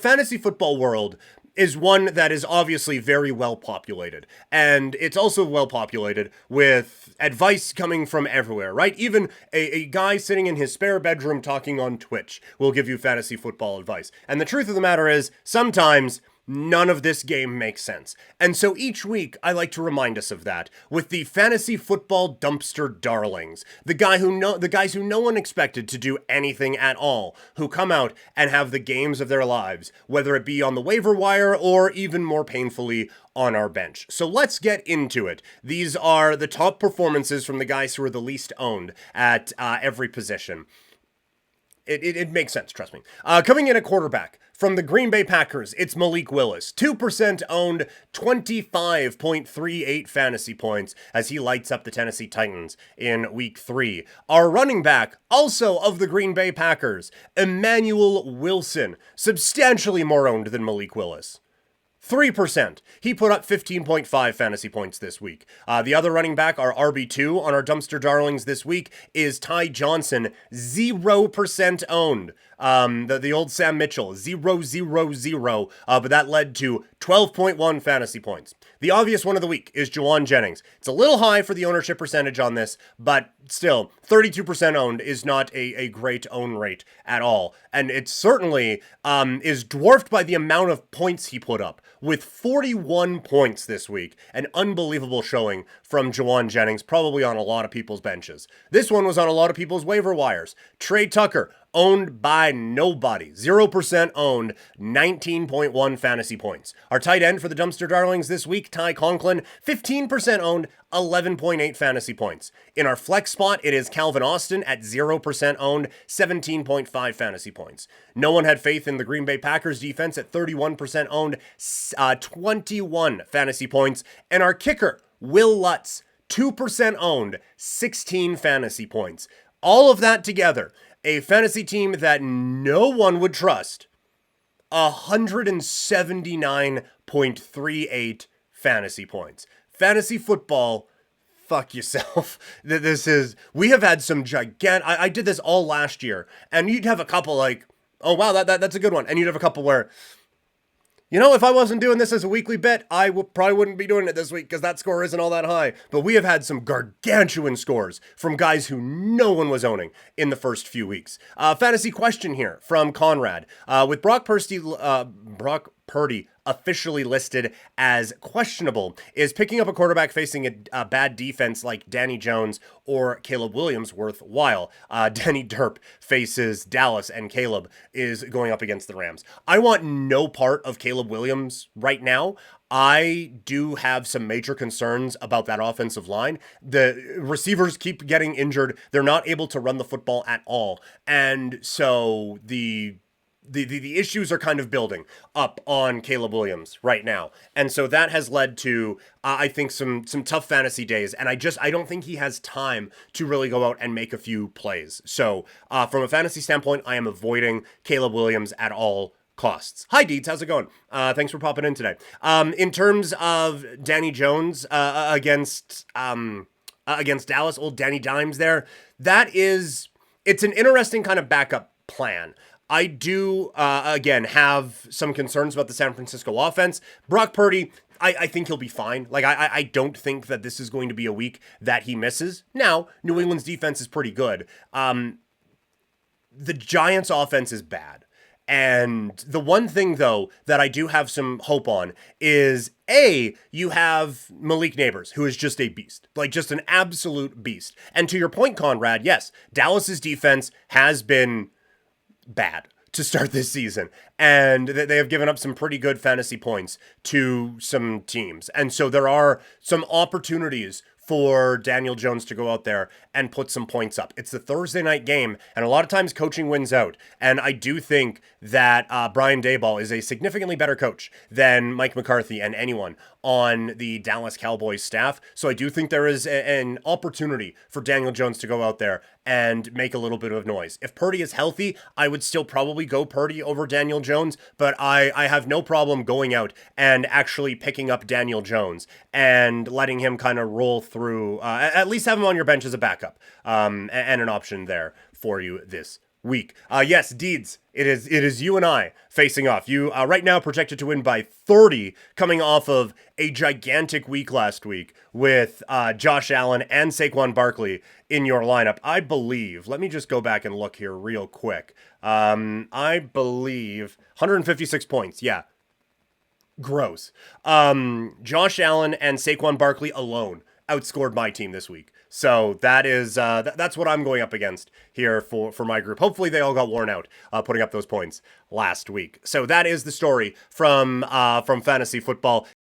fantasy football world is one that is obviously very well populated. And it's also well populated with advice coming from everywhere, right? Even a guy sitting in his spare bedroom talking on Twitch will give you fantasy football advice. And the truth of the matter is, sometimes none of this game makes sense. And so each week, I like to remind us of that with the fantasy football dumpster darlings, the guys who no one expected to do anything at all, who come out and have the games of their lives, whether it be on the waiver wire or even more painfully on our bench. So let's get into it. These are the top performances from the guys who are the least owned at every position. It makes sense, trust me. Coming in at quarterback, from the Green Bay Packers, it's Malik Willis. 2% owned, 25.38 fantasy points as he lights up the Tennessee Titans in Week 3. Our running back, also of the Green Bay Packers, Emmanuel Wilson, substantially more owned than Malik Willis. 3%. He put up 15.5 fantasy points this week. The other running back, our RB2 on our dumpster darlings this week, is Ty Johnson, 0% owned. The old Sam Mitchell, 0, but that led to 12.1 fantasy points. The obvious one of the week is Juwan Jennings. It's a little high for the ownership percentage on this, but still, 32% owned is not a great own rate at all. And it certainly is dwarfed by the amount of points he put up, with 41 points this week. An unbelievable showing from Juwan Jennings, probably on a lot of people's benches. This one was on a lot of people's waiver wires. Trey Tucker, owned by nobody. 0% owned, 19.1 fantasy points. Our tight end for the dumpster darlings this week, Ty Conklin, 15% owned, 11.8 fantasy points. In our flex spot, it is Calvin Austin at 0% owned, 17.5 fantasy points. No one had faith in the Green Bay Packers defense at 31% owned, 21 fantasy points. And our kicker, Will Lutz, 2% owned, 16 fantasy points. All of that together, a fantasy team that no one would trust, 179.38 fantasy points. Fantasy football, fuck yourself. We have had some gigantic, I did this all last year, and you'd have a couple like, oh wow, that's a good one. And you'd have a couple where, you know, if I wasn't doing this as a weekly bet, I probably wouldn't be doing it this week because that score isn't all that high. But we have had some gargantuan scores from guys who no one was owning in the first few weeks. Fantasy question here from Conrad. With Brock Purdy officially listed as questionable, is picking up a quarterback facing a bad defense like Danny Jones or Caleb Williams worthwhile? Danny Derp faces Dallas and Caleb is going up against the Rams. I want no part of Caleb Williams right now. I do have some major concerns about that offensive line. The receivers keep getting injured. They're not able to run the football at all. And so the issues are kind of building up on Caleb Williams right now. And so that has led to, I think, some tough fantasy days. And I don't think he has time to really go out and make a few plays. So from a fantasy standpoint, I am avoiding Caleb Williams at all costs. Hi, Deeds. How's it going? Thanks for popping in today. In terms of Danny Jones against Dallas, old Danny Dimes there, it's an interesting kind of backup plan. I do, again, have some concerns about the San Francisco offense. Brock Purdy, I think he'll be fine. Like, I don't think that this is going to be a week that he misses. Now, New England's defense is pretty good. The Giants' offense is bad. And the one thing, though, that I do have some hope on is, you have Malik Neighbors, who is just a beast. Like, just an absolute beast. And to your point, Conrad, yes, Dallas's defense has been bad to start this season, and they have given up some pretty good fantasy points to some teams. And so there are some opportunities for Daniel Jones to go out there and put some points up. It's the Thursday night game, and a lot of times coaching wins out. And I do think that Brian Daboll is a significantly better coach than Mike McCarthy and anyone on the Dallas Cowboys staff. So I do think there is an opportunity for Daniel Jones to go out there and make a little bit of noise. If Purdy is healthy, I would still probably go Purdy over Daniel Jones, but I have no problem going out and actually picking up Daniel Jones and letting him kind of roll through, at least have him on your bench as a backup, and an option there for you this week. Yes, Deeds, it is you and I facing off. You right now projected to win by 30, coming off of a gigantic week last week with Josh Allen and Saquon Barkley in your lineup. I believe. Let me just go back and look here real quick. I believe 156 points. Yeah, gross. Josh Allen and Saquon Barkley alone outscored my team this week. So that is that's what I'm going up against here for my group. Hopefully they all got worn out putting up those points last week. So that is the story from fantasy football.